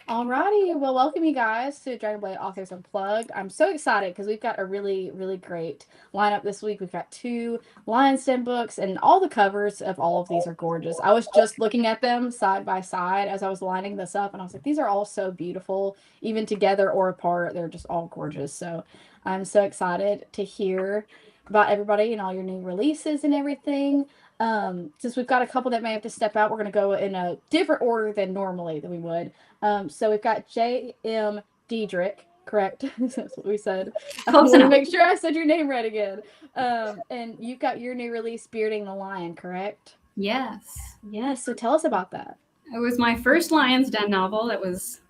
Alrighty, well, welcome you guys to Dragonblade Authors Unplugged. I'm so excited because we've got a really, really great lineup this week. We've got two Lion's Den books, and all the covers of all of these are gorgeous. I was just looking at them side by side as I was lining this up, and I was like, these are all so beautiful, even together or apart. They're just all gorgeous. So I'm so excited to hear about everybody and all your new releases and everything. Since we've got a couple that may have to step out, we're going to go in a different order than normally than we would. So we've got J.M. Diedrich, correct? That's what we said. I Close want to enough. make sure I said your name right again. And you've got your new release, Bearding the Lion, correct? Yes. Yes. So tell us about that. It was my first Lion's Den novel. It was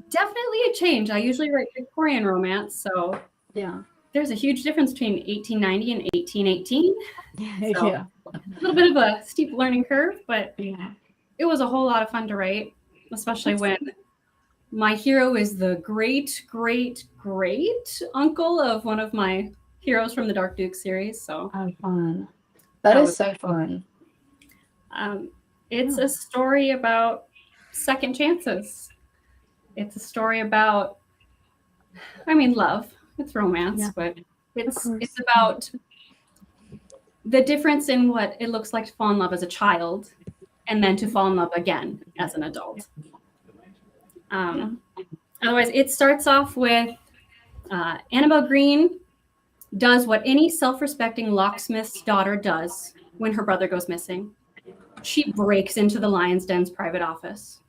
definitely a change. I usually write Victorian romance, so Yeah. there's a huge difference between 1890 and 1818. So Yeah. a little bit of a steep learning curve, but Yeah. it was a whole lot of fun to write, especially when my hero is the great, great, great uncle of one of my heroes from the Dark Duke series. So Oh, fun. That that is was so fun. um, it's a story about second chances. It's a story about, I mean, love. It's romance, Yeah. but it's course. it's about the difference in what it looks like to fall in love as a child and then to fall in love again as an adult. Otherwise, it starts off with Annabelle Green does what any self-respecting locksmith's daughter does when her brother goes missing. She breaks into the Lion's Den's private office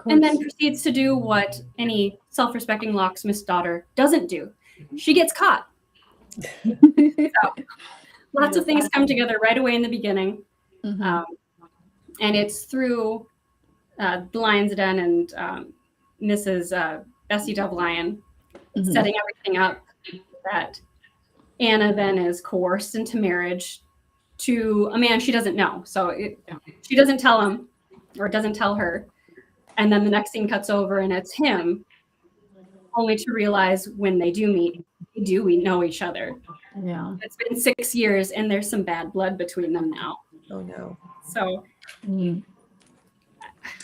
and then proceeds to do what any self-respecting locksmith's daughter doesn't do. She gets caught. So, lots of things come together right away in the beginning. And it's through the Lion's Den and Mrs. Bessie Dove Lion setting everything up that Anna then is coerced into marriage to a man she doesn't know. So she doesn't tell him or doesn't tell her. And then the next scene cuts over and it's him, only to realize when they do meet, we know each other. Yeah. It's been 6 years and there's some bad blood between them now. Oh no. So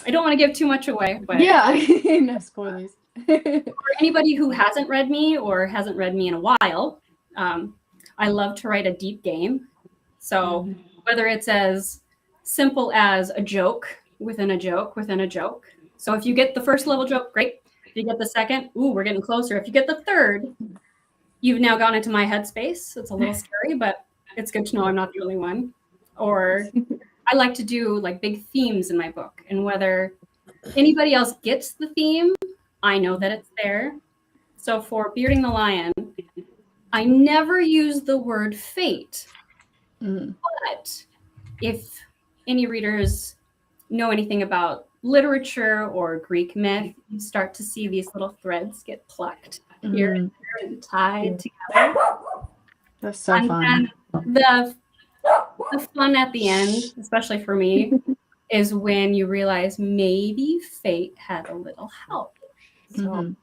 I don't want to give too much away, but yeah, no spoilers. for anybody who hasn't read me or hasn't read me in a while, I love to write a deep game. So whether it's as simple as a joke within a joke within a joke. So if you get the first level joke, great. If you get the second, ooh, we're getting closer. If you get the third, you've now gone into my headspace. It's a little scary, but it's good to know I'm not the only one. Or I like to do like big themes in my book, and whether anybody else gets the theme, I know that it's there. So for Bearding the Lion, I never use the word fate. But if any readers know anything about literature or Greek myth, you start to see these little threads get plucked here and there and tied together. That's so fun. And the fun at the end, especially for me, is when you realize maybe fate had a little help. So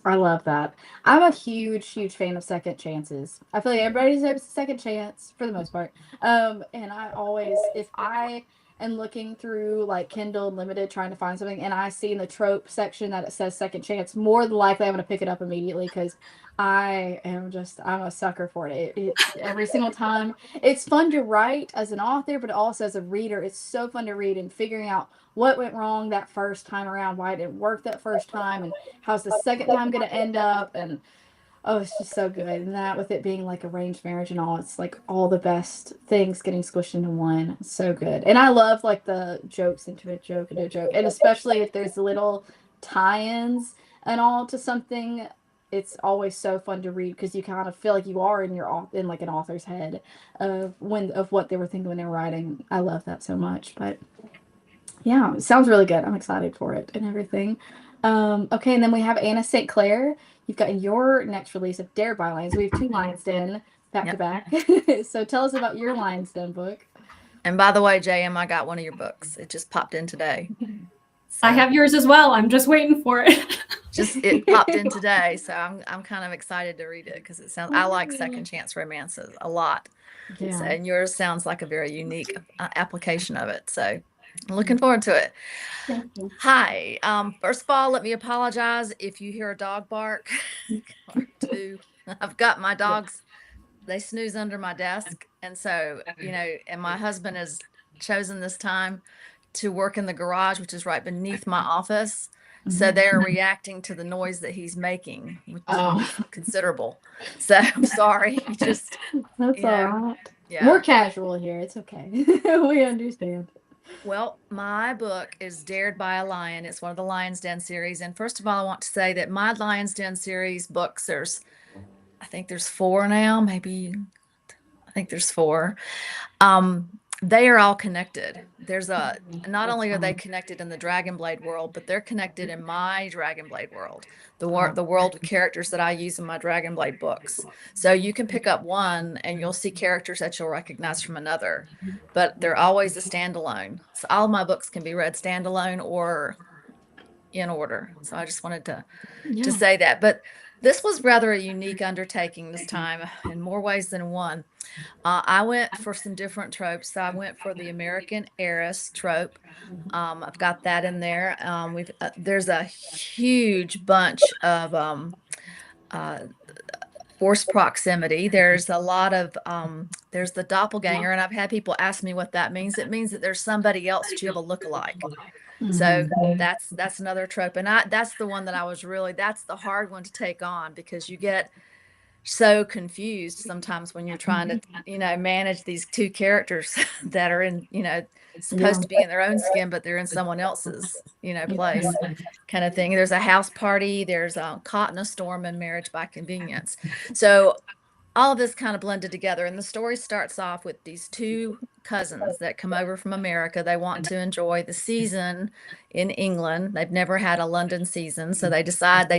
I love that. I'm a huge, huge fan of second chances. I feel like everybody deserves a second chance for the most part. And I always, if I am looking through like Kindle Unlimited trying to find something and I see in the trope section that it says second chance, more than likely I'm going to pick it up immediately because I'm a sucker for it. It's every single time. It's fun to write as an author, but also as a reader, it's so fun to read and figuring out what went wrong that first time around, why it didn't work that first time, and how's the second time going to end up. And oh, it's just so good. And that with it being like arranged marriage and all, it's like all the best things getting squished into one. It's so good. And I love like the jokes into a joke into a joke, and especially if there's little tie-ins and all to something. It's always so fun to read because you kind of feel like you are in like an author's head of what they were thinking when they were writing. I love that so much. But yeah, it sounds really good. I'm excited for it and everything. Okay, and then we have Anna St. Clair. You've got your next release of Dared by Lions. We have two Lions Den back to back. So tell us about your Lions Den book. And by the way, JM, I got one of your books. It just popped in today. So I have yours as well. I'm just waiting for it. It popped in today, so I'm kind of excited to read it because I like second chance romances a lot. Yeah. And yours sounds like a very unique application of it. So I'm looking forward to it. Thank you. Hi. First of all, let me apologize if you hear a dog bark or two. I've got my dogs, they snooze under my desk. And so, and my husband has chosen this time to work in the garage, which is right beneath my office. So they're reacting to the noise that he's making, which is considerable. So I'm sorry. That's all right. Yeah. We're casual here. It's okay. We understand. Well, my book is Dared by a Lion. It's one of the Lion's Den series. And first of all, I want to say that my Lion's Den series books, I think there's 4 now, maybe. I think there's 4. They are all connected. Not only are they connected in the Dragonblade world, but they're connected in my Dragonblade world, the world of characters that I use in my Dragonblade books. So you can pick up one and you'll see characters that you'll recognize from another, but they're always a standalone. So all of my books can be read standalone or in order. So I just wanted to say that. But this was rather a unique undertaking this time in more ways than one. I went for some different tropes. So I went for the American heiress trope. I've got that in there. There's a huge bunch of forced proximity. There's a lot of there's the doppelganger, and I've had people ask me what that means. It means that there's somebody else that you have a look-alike. So that's another trope, and that's the one that that's the hard one to take on, because you get so confused sometimes when you're trying to manage these 2 characters that are in supposed to be in their own skin, but they're in someone else's place, kind of thing. There's a house party, there's Caught in a Storm, and Marriage by Convenience. So all of this kind of blended together, and the story starts off with these 2 cousins that come over from America. They want to enjoy the season in England. They've never had a London season, so they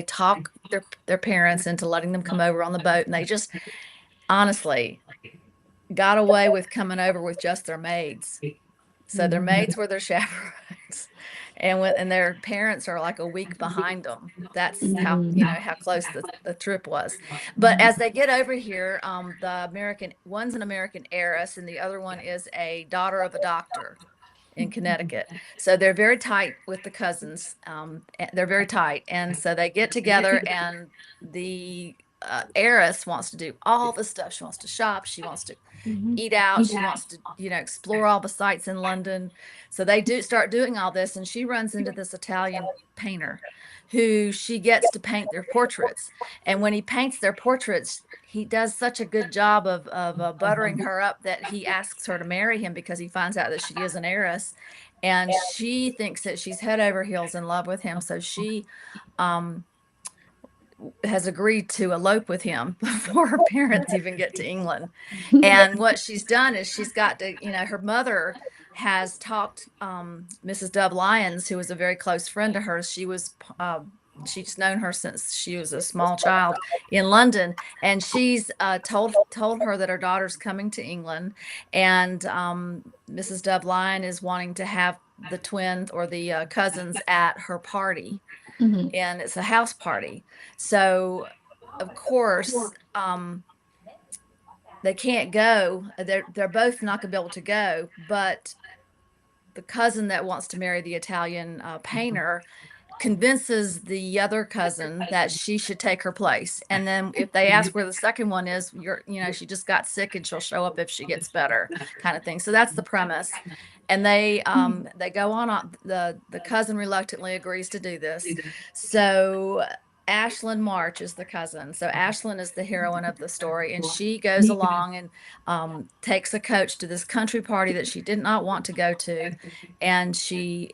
talk their parents into letting them come over on the boat, and they just honestly got away with coming over with just their maids. So their maids were their chaperones, and their parents are like a week behind them. That's how how close the trip was. But as they get over here, one's an American heiress, and the other one is a daughter of a doctor in Connecticut. So they're very tight with the cousins. They're very tight, and so they get together, and the heiress wants to do all the stuff. She wants to shop. She wants to eat out. She wants to, explore all the sites in London. So they start doing all this, and she runs into this Italian painter who she gets to paint their portraits. And when he paints their portraits, he does such a good job of buttering her up that he asks her to marry him, because he finds out that she is an heiress, and she thinks that she's head over heels in love with him. So she has agreed to elope with him before her parents even get to England. And what she's done is she's got to, her mother has talked Mrs. Dove Lyons, who was a very close friend to hers. She's known her since she was a small child in London, and she's told her that her daughter's coming to England, and Mrs. Dove Lyon is wanting to have the twins or the cousins at her party. And it's a house party. So, of course, they can't go. They're both not going to be able to go. But the cousin that wants to marry the Italian painter convinces the other cousin that she should take her place. And then if they ask where the second one is, she just got sick and she'll show up if she gets better, kind of thing. So that's the premise. And they go on. The cousin reluctantly agrees to do this. So Ashlyn March is the cousin. So Ashlyn is the heroine of the story, and she goes along and takes a coach to this country party that she did not want to go to, and she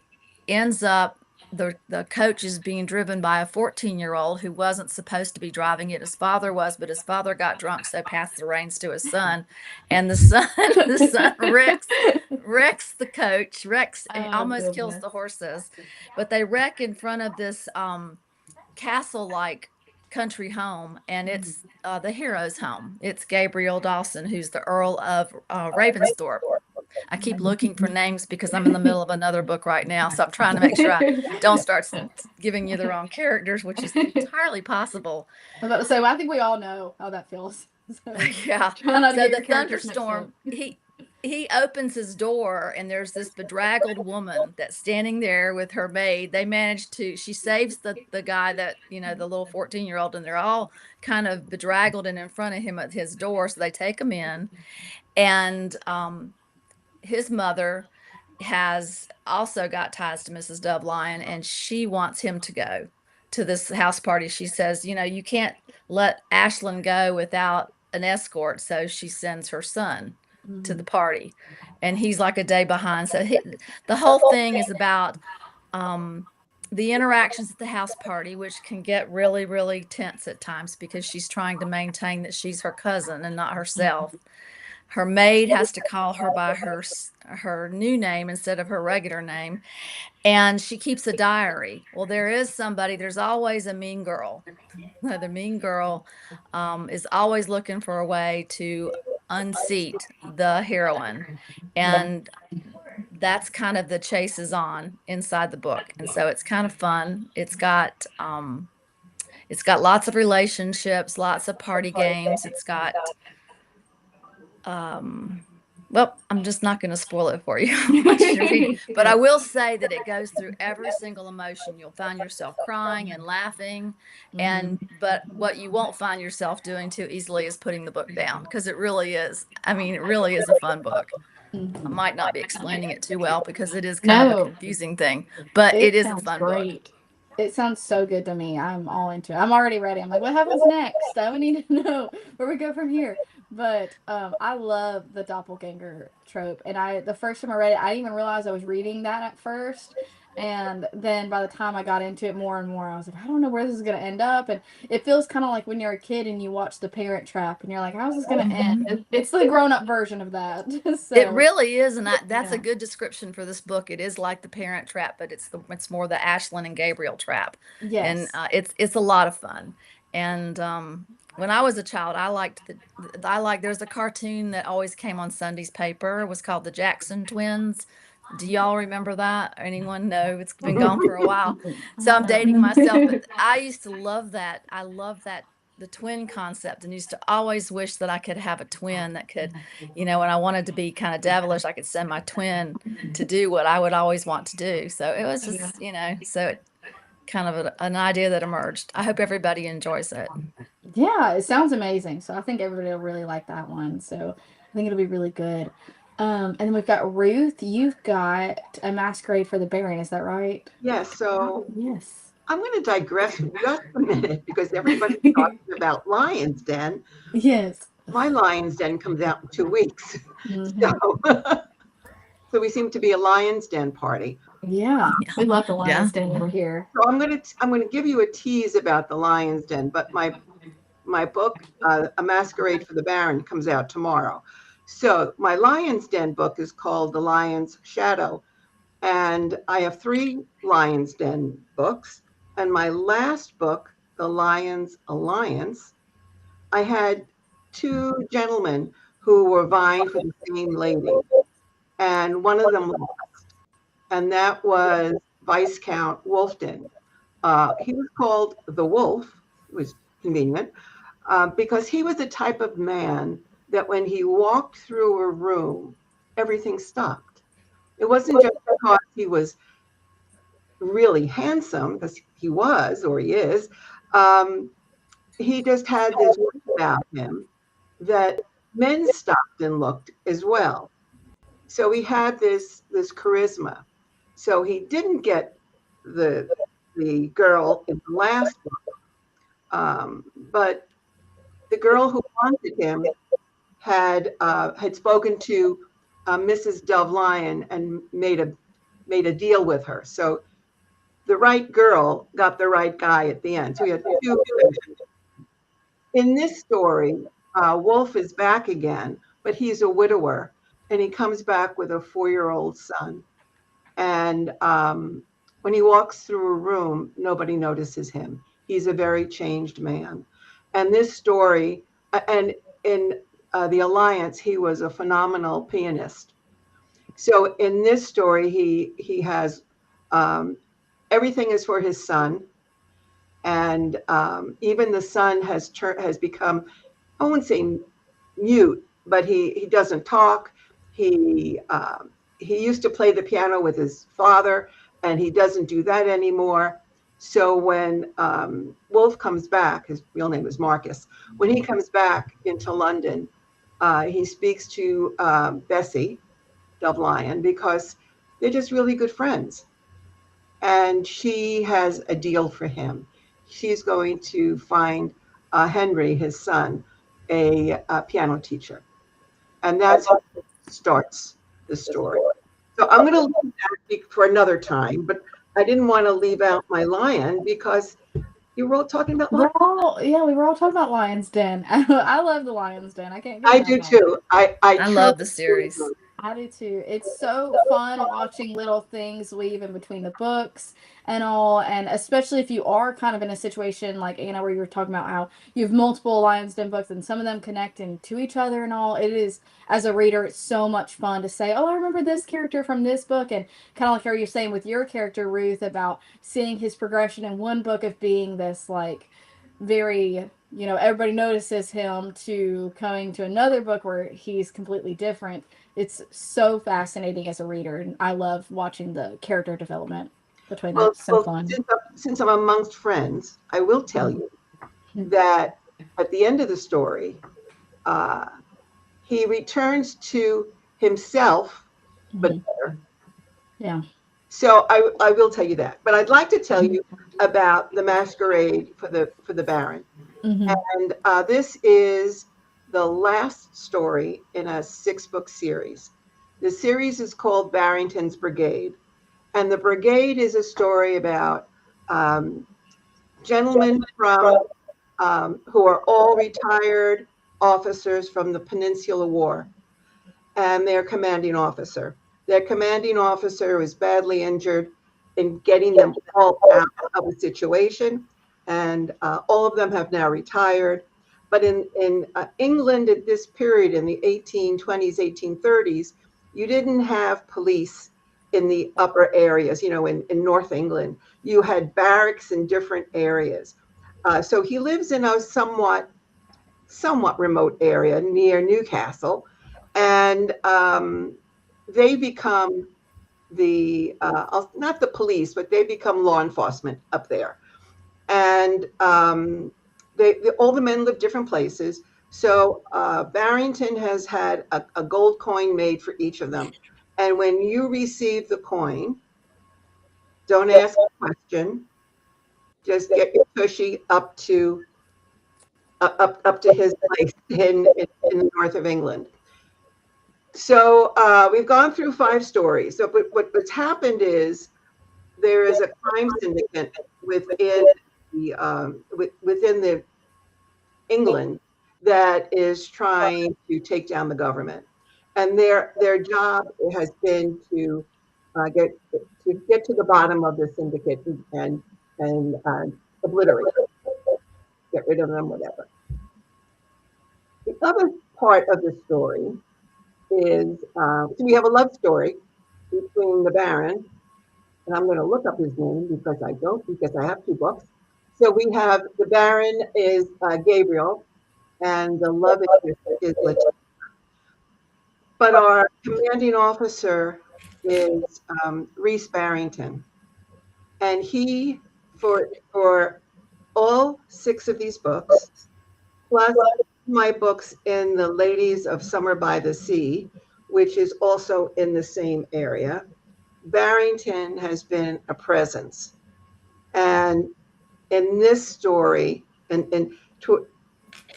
ends up. The coach is being driven by a 14-year-old who wasn't supposed to be driving it. His father was, but his father got drunk, so passed the reins to his son. And the son wrecks the coach, almost kills the horses. But they wreck in front of this castle-like country home, and it's the hero's home. It's Gabriel Dawson, who's the Earl of Ravensthorpe. I keep looking for names because I'm in the middle of another book right now, so I'm trying to make sure I don't start giving you the wrong characters, which is entirely possible. I was about to say, I think we all know how that feels. So, yeah. So the thunderstorm, he opens his door and there's this bedraggled woman that's standing there with her maid. She saves the guy that, the little 14-year-old, and they're all kind of bedraggled and in front of him at his door. So they take him in, and his mother has also got ties to Mrs. Dove Lyon, and she wants him to go to this house party. She says, you can't let Ashlyn go without an escort. So she sends her son to the party, and he's like a day behind. So the whole thing is about the interactions at the house party, which can get really, really tense at times because she's trying to maintain that she's her cousin and not herself. Her maid has to call her by her new name instead of her regular name, and she keeps a diary. Well, there's always a mean girl. The mean girl is always looking for a way to unseat the heroine, and that's kind of the chase is on inside the book. And so it's kind of fun. It's got lots of relationships, lots of party games. It's got well, I'm just not going to spoil it for you. I want you to read it. But I will say that it goes through every single emotion. You'll find yourself crying and laughing, but what you won't find yourself doing too easily is putting the book down, because it really is. I mean, it really is a fun book. I might not be explaining it too well because it is kind of a confusing thing, but it is a fun book. It sounds so good to me. I'm all into it. I'm already ready. I'm like, what happens next? We need to know where we go from here. But I love the doppelganger trope. And the first time I read it, I didn't even realize I was reading that at first. And then by the time I got into it more and more, I was like, I don't know where this is going to end up. And it feels kind of like when you're a kid and you watch The Parent Trap and you're like, how's this going to end? It's the grown-up version of that. So, it really is. And that's a good description for this book. It is like The Parent Trap, but it's more the Ashlyn and Gabriel trap. Yes. And it's a lot of fun. And when I was a child, there's a cartoon that always came on Sunday's paper. It was called the Jackson Twins. Do y'all remember that? Anyone? No, it's been gone for a while. So I'm dating myself, but I used to love that. I love that, the twin concept, and used to always wish that I could have a twin that could, when I wanted to be kind of devilish, I could send my twin to do what I would always want to do. So it was just, so it kind of an idea that emerged. I hope everybody enjoys it. Yeah, it sounds amazing. So I think everybody will really like that one. So I think it'll be really good. And then we've got Ruth. You've got A Masquerade for the Baron. Is that right? Yes. So yes. I'm going to digress for just a minute because everybody's talking about Lion's Den. Yes. My Lion's Den comes out in 2 weeks. So we seem to be a Lion's Den party. Yeah, we love the Lion's Den over here. So I'm going to give you a tease about the Lion's Den, but my book, A Masquerade for the Baron, comes out tomorrow. So my Lion's Den book is called The Lion's Shadow, and I have 3 Lion's Den books. And my last book, The Lion's Alliance, I had 2 gentlemen who were vying for the same lady, and one of them lost, and that was Viscount Wolfden. He was called the Wolf, it was convenient, because he was the type of man that when he walked through a room, everything stopped. It wasn't just because he was really handsome, because he was, or he is. He just had this look about him that men stopped and looked as well. So he had this charisma. So he didn't get the girl in the last one, but the girl who wanted him had spoken to Mrs. Dove Lyon and made a deal with her. So the right girl got the right guy at the end. So we had 2 women. In this story, Wolf is back again, but he's a widower, and he comes back with a 4-year-old son. And when he walks through a room, nobody notices him. He's a very changed man. And this story, and in The Alliance, he was a phenomenal pianist. So in this story, he has everything is for his son, and even the son has become, I wouldn't say mute, but he doesn't talk. he used to play the piano with his father, and he doesn't do that anymore. So when Wolf comes back, his real name is Marcus, when he comes back into London, he speaks to Bessie, Dove Lion, because they're just really good friends. And she has a deal for him. She's going to find Henry, his son, a piano teacher. And that's how it starts the story. So I'm going to leave that for another time, but I didn't want to leave out my lion because you were all talking about lions. We were all talking about Lion's Den. I love the Lion's Den. I can't get I enough do of it. too. I love the series. I do too. It's so fun watching little things weave in between the books and all, and especially if you are kind of in a situation like Anna, where you were talking about how you have multiple Lion's Den books and some of them connecting to each other and all. It is, as a reader, it's so much fun to say, oh, I remember this character from this book, and kind of like how you're saying with your character, Ruth, about seeing his progression in one book of being this like very, everybody notices him, to coming to another book where he's completely different. It's so fascinating as a reader, and I love watching the character development between them. It's so fun. Since I'm amongst friends, I will tell you that at the end of the story, he returns to himself, but better. Yeah. So I will tell you that, but I'd like to tell you about the masquerade for the Baron. And this is the last story in a 6-book series. The series is called Barrington's Brigade, and the Brigade is a story about gentlemen from who are all retired officers from the Peninsular War, and their commanding officer. Their commanding officer was badly injured in getting them all out of a situation, and all of them have now retired. But in England at this period, in the 1820s, 1830s, you didn't have police in the upper areas, in North England. You had barracks in different areas. So he lives in a somewhat remote area near Newcastle, and they become not the police, but they become law enforcement up there. And all the men live different places. So Barrington has had a gold coin made for each of them. And when you receive the coin, don't ask a question. Just get your tushy up to his place in the north of England. So we've gone through 5 stories. So what's happened is there is a crime syndicate within the England that is trying to take down the government, and their job has been to get to the bottom of the syndicate and obliterate them, get rid of them, whatever. The other part of the story is so we have a love story between the Baron, and I'm going to look up his name because I have 2 books. So we have the Baron is Gabriel, and the love interest is Laetitia. But our commanding officer is Rhys Barrington, and he, for all 6 of these books, plus my books in the Ladies of Summer by the Sea, which is also in the same area, Barrington has been a presence. And in this story,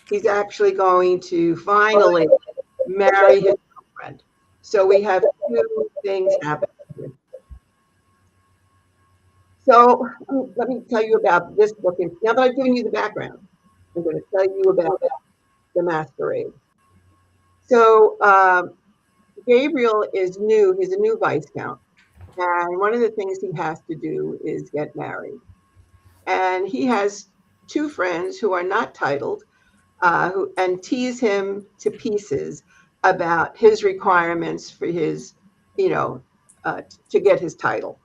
he's actually going to finally marry his girlfriend. So we have 2 things happening. So let me tell you about this book. Now that I've given you the background, I'm going to tell you about the masquerade. So Gabriel is new. He's a new Viscount. And one of the things he has to do is get married. And he has 2 friends who are not titled, and tease him to pieces about his requirements for his, to get his title.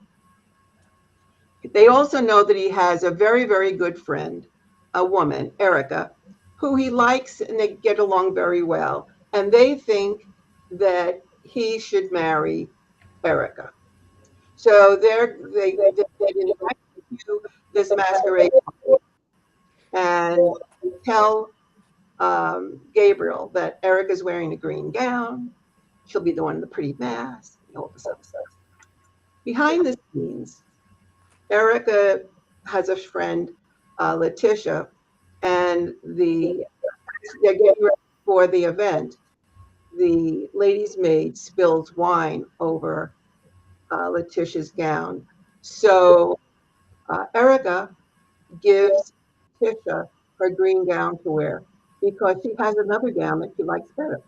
They also know that he has a very, very good friend, a woman, Erica, who he likes, and they get along very well. And they think that he should marry Erica. So they invite him to this masquerade and tell Gabriel that Erica's wearing a green gown. She'll be the one in the pretty mask, all this other stuff. Behind the scenes, Erica has a friend, Letitia, and they're getting ready for the event. The lady's maid spills wine over Letitia's gown. So Erica gives Letitia her green gown to wear because she has another gown that she likes better.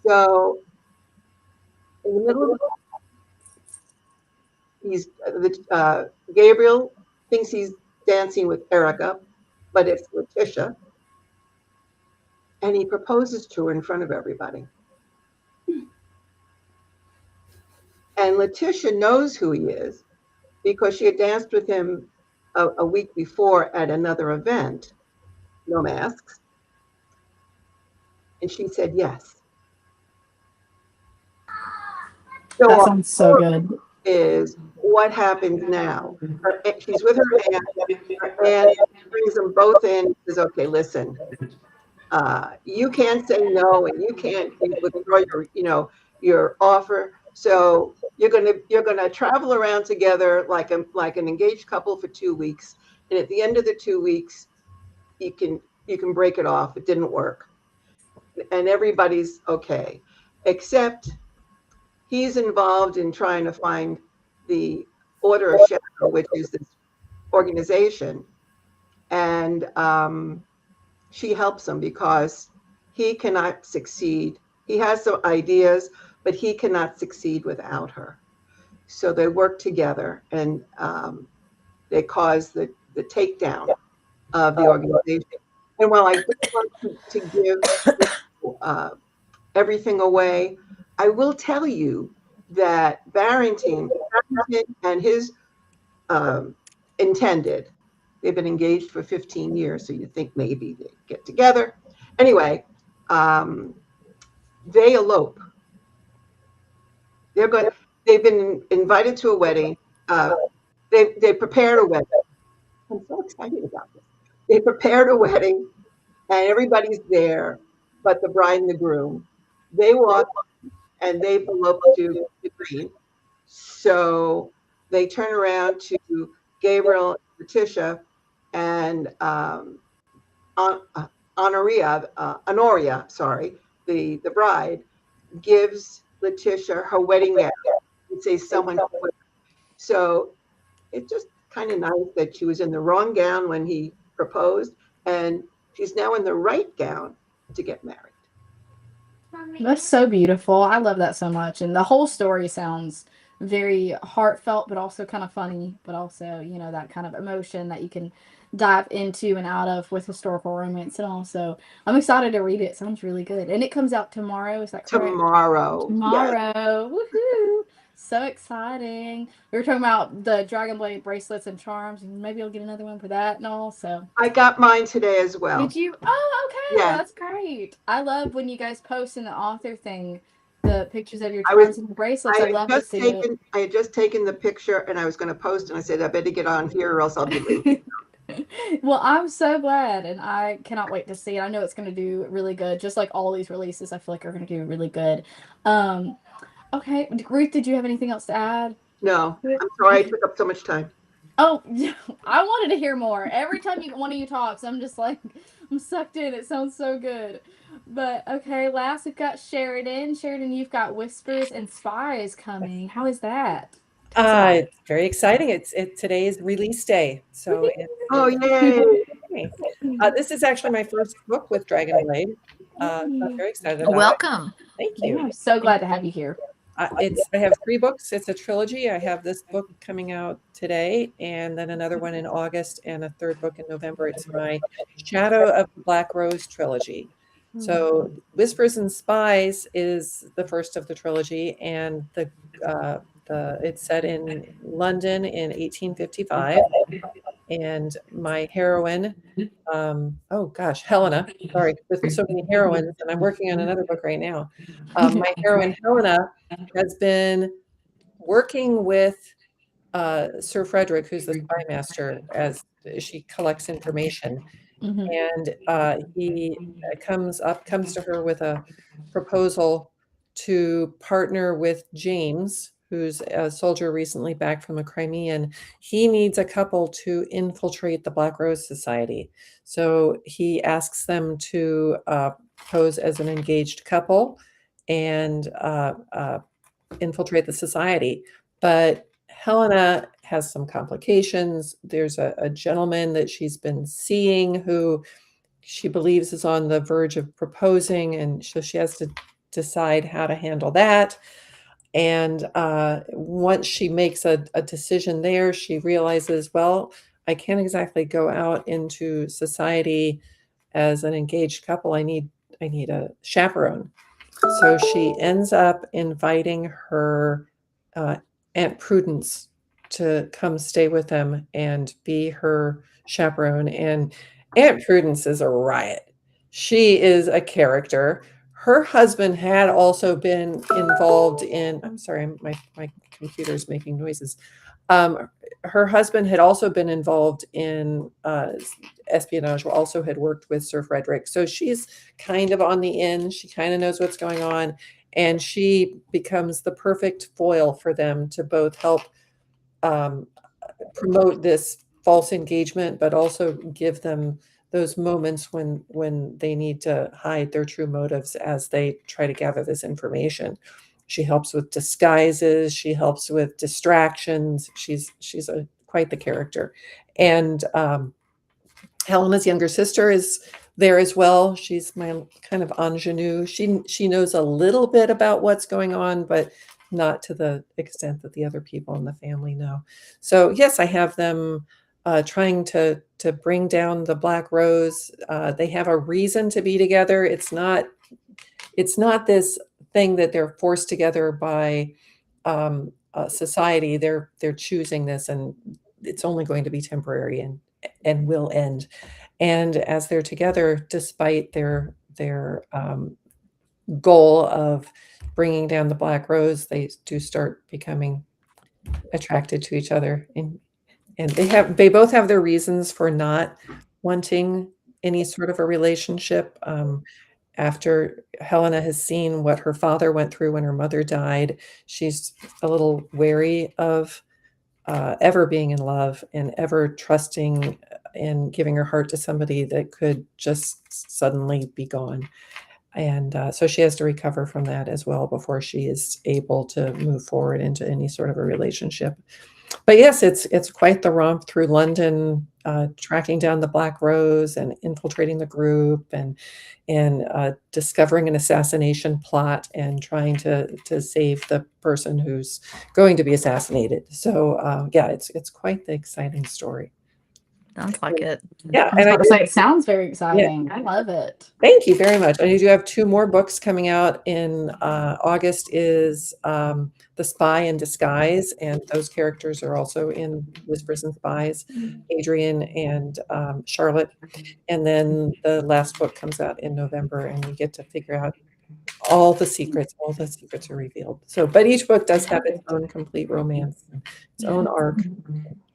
So in the middle of Gabriel thinks he's dancing with Erica, but it's Letitia, and he proposes to her in front of everybody. And Letitia knows who he is because she had danced with him a week before at another event, no masks, and she said yes. So That sounds so good. Is what happens now. She's with her aunt, and brings them both in. Says, "Okay, listen, you can't say no, and you can't withdraw your offer. So you're gonna travel around together like an engaged couple for 2 weeks, and at the end of the 2 weeks, you can break it off. It didn't work, and everybody's okay, except." He's involved in trying to find the Order of Shadow, which is this organization. And she helps him because he cannot succeed. He has some ideas, but he cannot succeed without her. So they work together and they cause the takedown of the organization. And while I don't want to give everything away, I will tell you that Barrington and his intended, they've been engaged for 15 years, so you think maybe they get together. Anyway, they elope. They've been invited to a wedding. They prepared a wedding. I'm so excited about this. They prepared a wedding and everybody's there, but the bride and the groom. They walk and they elope to the green. So they turn around to Gabriel and Letitia, and Honoria, sorry, the bride, gives Letitia her wedding gown and says someone. So it's just kind of nice that she was in the wrong gown when he proposed, and she's now in the right gown to get married. That's so beautiful. I love that so much. And the whole story sounds very heartfelt, but also kind of funny, but also, that kind of emotion that you can dive into and out of with historical romance and all. So I'm excited to read it. Sounds really good. And it comes out tomorrow. Is that correct? Tomorrow. Tomorrow. Yes. Woohoo. So exciting. We were talking about the Dragonblade bracelets and charms, and maybe I'll get another one for that and all. So I got mine today as well. Did you? Oh, okay. Yeah. That's great. I love when you guys post in the author thing the pictures of your charms and bracelets. I love to see it. I had just taken the picture and I was going to post, and I said, I better get on here or else I'll be late. Well, I'm so glad, and I cannot wait to see it. I know it's going to do really good, just like all these releases I feel like are going to do really good. Okay, Ruth, did you have anything else to add? No, I'm sorry I took up so much time. Oh, I wanted to hear more. Every time one of you talks, I'm just like, I'm sucked in. It sounds so good. But okay, last we've got Sheridan. Sheridan, you've got Whispers and Spies coming. How is that? It's very exciting. It's today's release day. So yay! This is actually my first book with Dragonblade. So I'm very excited about Welcome. it. Thank you. I'm so glad to have you here. I have 3 books. It's a trilogy. I have this book coming out today, and then another one in August, and a 3rd book in November. It's my Shadow of the Black Rose trilogy. So Whispers and Spies is the first of the trilogy, and it's set in London in 1855, and my heroine, oh gosh, Helena, sorry, with so many heroines, and I'm working on another book right now. My heroine, Helena, has been working with Sir Frederick, who's the spy master, as she collects information. And he comes to her with a proposal to partner with James, who's a soldier recently back from the Crimean. He needs a couple to infiltrate the Black Rose Society. So he asks them to pose as an engaged couple and infiltrate the society. But Helena has some complications. There's a gentleman that she's been seeing who she believes is on the verge of proposing, and so she has to decide how to handle that. And once she makes a decision there, she realizes, well, I can't exactly go out into society as an engaged couple. I need a chaperone. So she ends up inviting her Aunt Prudence to come stay with them and be her chaperone. And Aunt Prudence is a riot. She is a character. Her husband had also been involved in, I'm sorry, my computer's making noises. Her husband had also been involved in espionage, also had worked with Sir Frederick. So she's kind of on the in. She kind of knows what's going on. And she becomes the perfect foil for them to both help promote this false engagement, but also give them those moments when they need to hide their true motives as they try to gather this information. She helps with disguises. She helps with distractions. She's quite the character. And Helena's younger sister is there as well. She's my kind of ingenue. She knows a little bit about what's going on, but not to the extent that the other people in the family know. So yes, I have them trying to bring down the Black Rose. They have a reason to be together. It's not this thing that they're forced together by society. They're choosing this, and it's only going to be temporary and will end. And as they're together, despite their goal of bringing down the Black Rose, they do start becoming attracted to each other, and they both have their reasons for not wanting any sort of a relationship. After Helena has seen what her father went through when her mother died, she's a little wary of ever being in love and ever trusting and giving her heart to somebody that could just suddenly be gone. And so she has to recover from that as well before she is able to move forward into any sort of a relationship. But yes, it's quite the romp through London, tracking down the Black Rose and infiltrating the group and discovering an assassination plot and trying to save the person who's going to be assassinated. So yeah, it's quite the exciting story. Sounds like it. Yeah, I was about to say, it sounds very exciting. I love it. Thank you very much. I do have 2 more books coming out in August. Is The Spy in Disguise, and those characters are also in Whispers and Spies, Adrian and Charlotte. And then the last book comes out in November, and we get to figure out all the secrets. All the secrets are revealed. So, but each book does have its own complete romance, its own arc.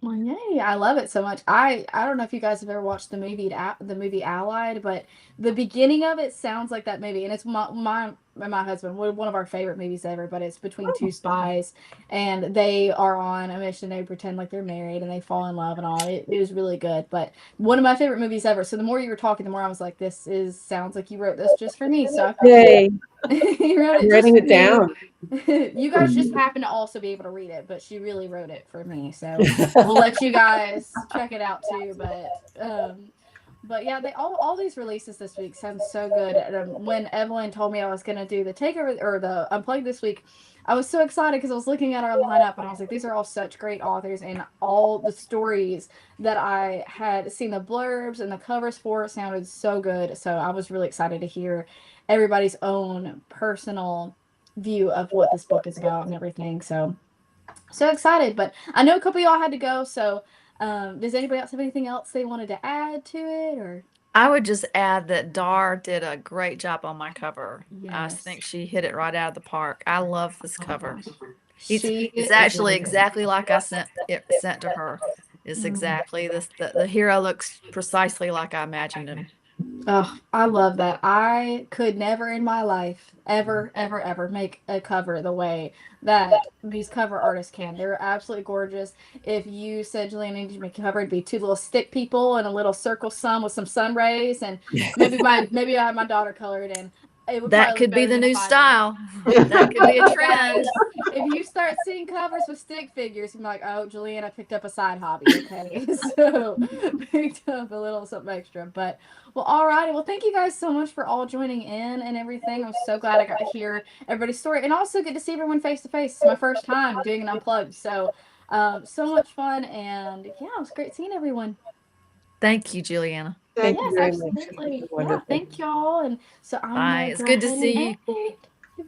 Well, yay! I love it so much. I don't know if you guys have ever watched the movie Allied, but the beginning of it sounds like that movie, and it's my husband, one of our favorite movies ever. But it's between 2 spies, and they are on a mission. They pretend like they're married, and they fall in love and all. It was really good, but one of my favorite movies ever. So the more you were talking, the more I was like, sounds like you wrote this just for me. So Yay! you wrote it. I'm writing it down. You guys just happen to also be able to read it, but she really wrote it for me. So we'll let you guys check it out too. But yeah, all these releases this week sound so good. And, when Evelyn told me I was going to do the takeover or the Unplugged this week, I was so excited because I was looking at our lineup and I was like, these are all such great authors, and all the stories that I had seen the blurbs and the covers for sounded so good. So I was really excited to hear everybody's own personal view of what this book is about and everything. So excited. But I know a couple of y'all had to go, so Does anybody else have anything else they wanted to add to it, or? I would just add that Dar did a great job on my cover. I Yes. think she hit it right out of the park. I love this cover. She It's is actually really good. exactly like I sent to her. It's exactly this. The hero looks precisely like I imagined him. Oh, I love that. I could never in my life ever, ever, ever make a cover the way that these cover artists can. They're absolutely gorgeous. If you said, Julian, I need you to make a cover, it'd be two little stick people and a little circle sun with some sun rays, and maybe I have my daughter colored in. It would That probably could look be better the than new if I did. style. That could be a trend. If you start seeing covers with stick figures, you're like, oh, Juliana picked up a side hobby. Okay, so picked up a little something extra. But well, alrighty. Well, thank you guys so much for all joining in and everything. I'm so glad I got to hear everybody's story, and also get to see everyone face to face. It's my first time doing an Unplugged, so so much fun, and yeah, it was great seeing everyone. Thank you, Juliana. Thank Yes, you very much. absolutely. Yeah, Wonderful. thank y'all. And so I'm Bye. gonna It's go good to ahead see and you. end it.